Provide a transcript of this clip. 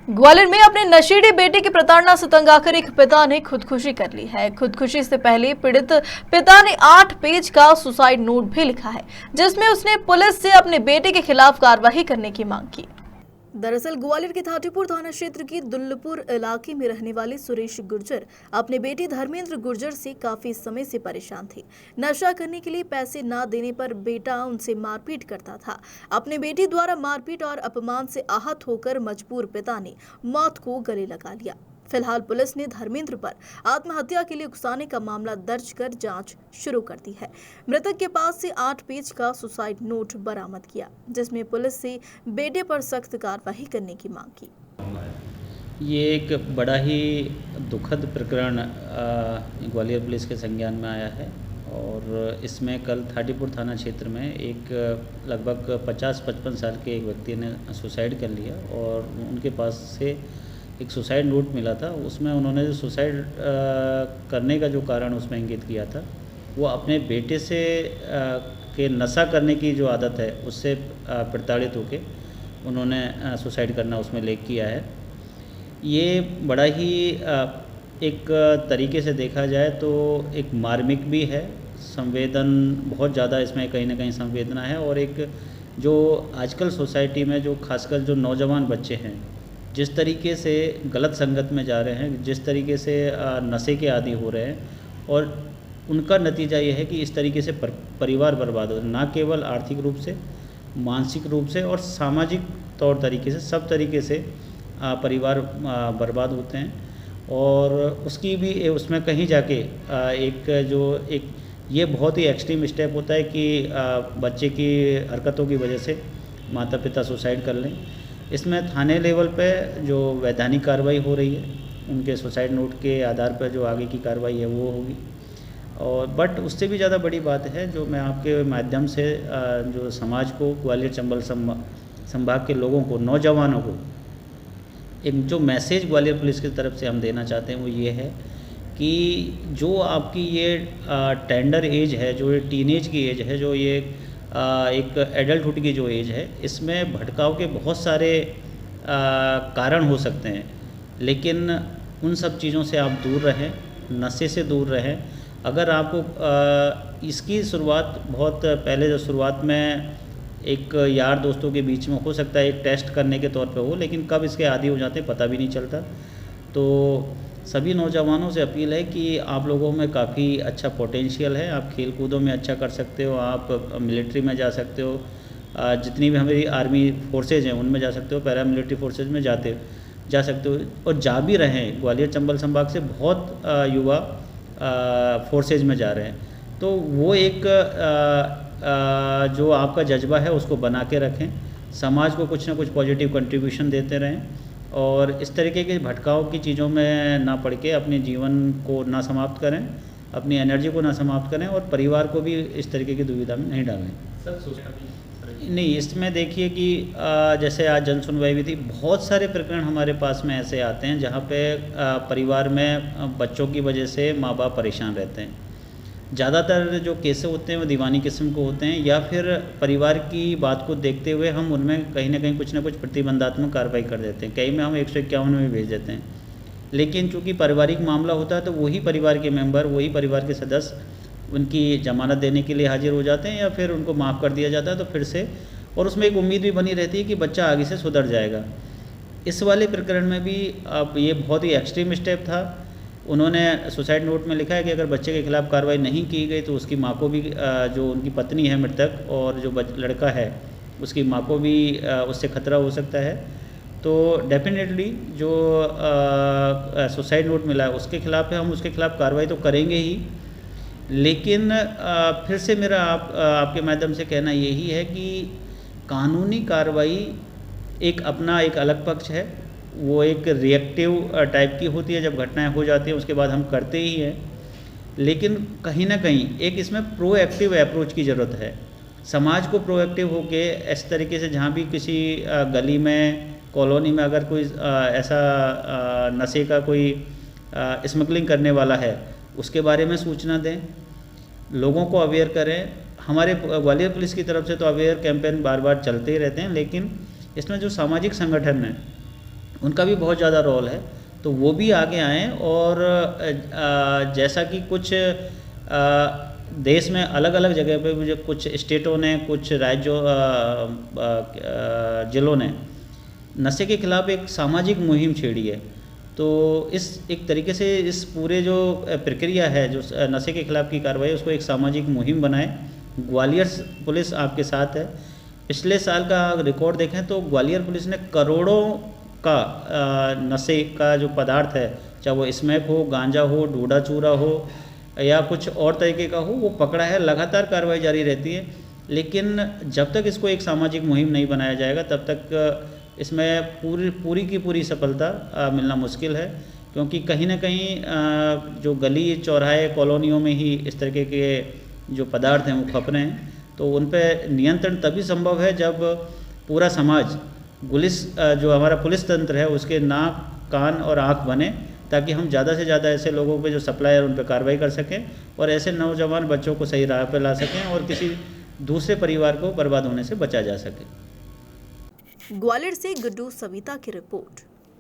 ग्वालियर में अपने नशेड़ी बेटे की प्रताड़ना से तंग आकर एक पिता ने खुदकुशी कर ली है। खुदकुशी से पहले पीड़ित पिता ने 8 पेज का सुसाइड नोट भी लिखा है, जिसमें उसने पुलिस से अपने बेटे के खिलाफ कार्रवाई करने की मांग की। दरअसल ग्वालियर के थाटीपुर थाना क्षेत्र की दुल्लपुर इलाके में रहने वाले सुरेश गुर्जर अपने बेटे धर्मेंद्र गुर्जर से काफी समय से परेशान थे। नशा करने के लिए पैसे ना देने पर बेटा उनसे मारपीट करता था। अपने बेटे द्वारा मारपीट और अपमान से आहत होकर मजबूर पिता ने मौत को गले लगा लिया। फिलहाल पुलिस ने धर्मेंद्र पर आत्महत्या के लिए उकसाने का मामला दर्ज कर जांच शुरू कर दी है। मृतक के पास से 8 पेज का सुसाइड नोट बरामद किया, जिसमें पुलिस से बेटे पर सख्त कार्रवाई करने की मांग की। ये एक बड़ा ही दुखद प्रकरण ग्वालियर पुलिस के संज्ञान में आया है और इसमें कल थाटीपुर थाना क्षेत्र में एक लगभग 50-55 साल के एक व्यक्ति ने सुसाइड कर लिया और उनके पास से एक सुसाइड नोट मिला था। उसमें उन्होंने जो सुसाइड करने का जो कारण उसमें इंगित किया था, वो अपने बेटे से के नशा करने की जो आदत है उससे प्रताड़ित होकर उन्होंने सुसाइड करना उसमें लेख किया है। ये बड़ा ही एक तरीके से देखा जाए तो एक मार्मिक भी है, संवेदन बहुत ज़्यादा इसमें कहीं ना कहीं संवेदना है। और एक जो आजकल सोसाइटी में जो खासकर जो नौजवान बच्चे हैं, जिस तरीके से गलत संगत में जा रहे हैं, जिस तरीके से नशे के आदी हो रहे हैं, और उनका नतीजा ये है कि इस तरीके से परिवार बर्बाद हो रहे हैं, ना केवल आर्थिक रूप से, मानसिक रूप से और सामाजिक तौर तरीके से, सब तरीके से परिवार बर्बाद होते हैं। और उसकी भी उसमें कहीं जाके एक ये बहुत ही एक्सट्रीम स्टेप होता है कि बच्चे की हरकतों की वजह से माता पिता सुसाइड कर लें। इसमें थाने लेवल पे जो वैधानिक कार्रवाई हो रही है, उनके सुसाइड नोट के आधार पर जो आगे की कार्रवाई है वो होगी। और बट उससे भी ज़्यादा बड़ी बात है जो मैं आपके माध्यम से जो समाज को, ग्वालियर चंबल संभाग के लोगों को, नौजवानों को एक जो मैसेज ग्वालियर पुलिस की तरफ से हम देना चाहते हैं वो ये है कि जो आपकी ये टेंडर एज है, जो ये टीनेज की एज है, जो ये एक एडल्टहुड की जो एज है, इसमें भटकाव के बहुत सारे कारण हो सकते हैं, लेकिन उन सब चीज़ों से आप दूर रहें, नशे से दूर रहें। अगर आपको इसकी शुरुआत बहुत पहले जो शुरुआत में एक यार दोस्तों के बीच में हो सकता है एक टेस्ट करने के तौर पे हो, लेकिन कब इसके आदी हो जाते हैं पता भी नहीं चलता। तो सभी नौजवानों से अपील है कि आप लोगों में काफ़ी अच्छा पोटेंशियल है, आप खेल कूदों में अच्छा कर सकते हो, आप मिलिट्री में जा सकते हो, जितनी भी हमारी आर्मी फोर्सेज हैं उनमें जा सकते हो, पैरा मिलिट्री फोर्सेज में जा सकते हो, और जा भी रहे हैं। ग्वालियर चंबल संभाग से बहुत युवा फोर्सेज में जा रहे हैं। तो वो एक जो आपका जज्बा है उसको बना के रखें, समाज को कुछ ना कुछ पॉजिटिव कंट्रीब्यूशन देते रहें और इस तरीके के भटकाव की चीज़ों में ना पड़ के अपने जीवन को ना समाप्त करें, अपनी एनर्जी को ना समाप्त करें और परिवार को भी इस तरीके की दुविधा में नहीं डालें। नहीं, इसमें देखिए कि जैसे आज जन सुनवाई भी थी, बहुत सारे प्रकरण हमारे पास में ऐसे आते हैं जहाँ पे परिवार में बच्चों की वजह से माँ बाप परेशान रहते हैं। ज़्यादातर जो केस होते हैं वो दीवानी किस्म को होते हैं, या फिर परिवार की बात को देखते हुए हम उनमें कहीं ना कुछ प्रतिबंधात्मक कार्रवाई कर देते हैं। कई में हम 151 में भेज देते हैं, लेकिन चूँकि पारिवारिक मामला होता है तो वही परिवार के मेंबर, वही परिवार के सदस्य उनकी जमानत देने के लिए हाजिर हो जाते हैं या फिर उनको माफ़ कर दिया जाता है। तो फिर से, और उसमें एक उम्मीद भी बनी रहती है कि बच्चा आगे से सुधर जाएगा। इस वाले प्रकरण में भी अब ये बहुत ही एक्सट्रीम स्टेप था। उन्होंने सुसाइड नोट में लिखा है कि अगर बच्चे के खिलाफ़ कार्रवाई नहीं की गई तो उसकी माँ को भी, जो उनकी पत्नी है मृतक और जो लड़का है उसकी माँ को भी उससे खतरा हो सकता है। तो डेफिनेटली जो सुसाइड नोट मिला है उसके खिलाफ़ है, हम उसके खिलाफ़ कार्रवाई तो करेंगे ही, लेकिन फिर से मेरा आपके माध्यम से कहना यही है कि कानूनी कार्रवाई एक अपना एक अलग पक्ष है, वो एक रिएक्टिव टाइप की होती है। जब घटनाएं हो जाती हैं उसके बाद हम करते ही हैं, लेकिन कहीं ना कहीं एक इसमें प्रोएक्टिव अप्रोच की ज़रूरत है। समाज को प्रोएक्टिव होके इस तरीके से जहाँ भी किसी गली में, कॉलोनी में अगर कोई ऐसा नशे का कोई स्मगलिंग करने वाला है उसके बारे में सूचना दें, लोगों को अवेयर करें। हमारे ग्वालियर पुलिस की तरफ से तो अवेयर कैंपेन बार बार चलते ही रहते हैं, लेकिन इसमें जो सामाजिक संगठन हैं उनका भी बहुत ज़्यादा रोल है, तो वो भी आगे आएँ। और जैसा कि कुछ देश में अलग अलग जगह पे मुझे कुछ स्टेटों ने, कुछ राज्यों ज़िलों ने नशे के खिलाफ़ एक सामाजिक मुहिम छेड़ी है। तो इस एक तरीके से इस पूरे जो प्रक्रिया है, जो नशे के खिलाफ़ की कार्रवाई, उसको एक सामाजिक मुहिम बनाए। ग्वालियर पुलिस आपके साथ है। पिछले साल का रिकॉर्ड देखें तो ग्वालियर पुलिस ने करोड़ों का नशे का जो पदार्थ है, चाहे वो स्मैक हो, गांजा हो, डोडा चूरा हो या कुछ और तरीके का हो, वो पकड़ा है। लगातार कार्रवाई जारी रहती है, लेकिन जब तक इसको एक सामाजिक मुहिम नहीं बनाया जाएगा तब तक इसमें पूरी की पूरी सफलता मिलना मुश्किल है। क्योंकि कहीं ना कहीं जो गली चौराहे कॉलोनियों में ही इस तरीके के जो पदार्थ हैं वो खप रहे हैं, तो उन पर नियंत्रण तभी संभव है जब पूरा समाज, जो हमारा पुलिस तंत्र है, उसके नाक, कान और आँख बने, ताकि हम ज़्यादा से ज़्यादा ऐसे लोगों पे जो सप्लायर उन पर कार्रवाई कर सकें और ऐसे नौजवान बच्चों को सही राह पर ला सकें और किसी दूसरे परिवार को बर्बाद होने से बचा जा सके। ग्वालियर से गुड्डू सविता की रिपोर्ट।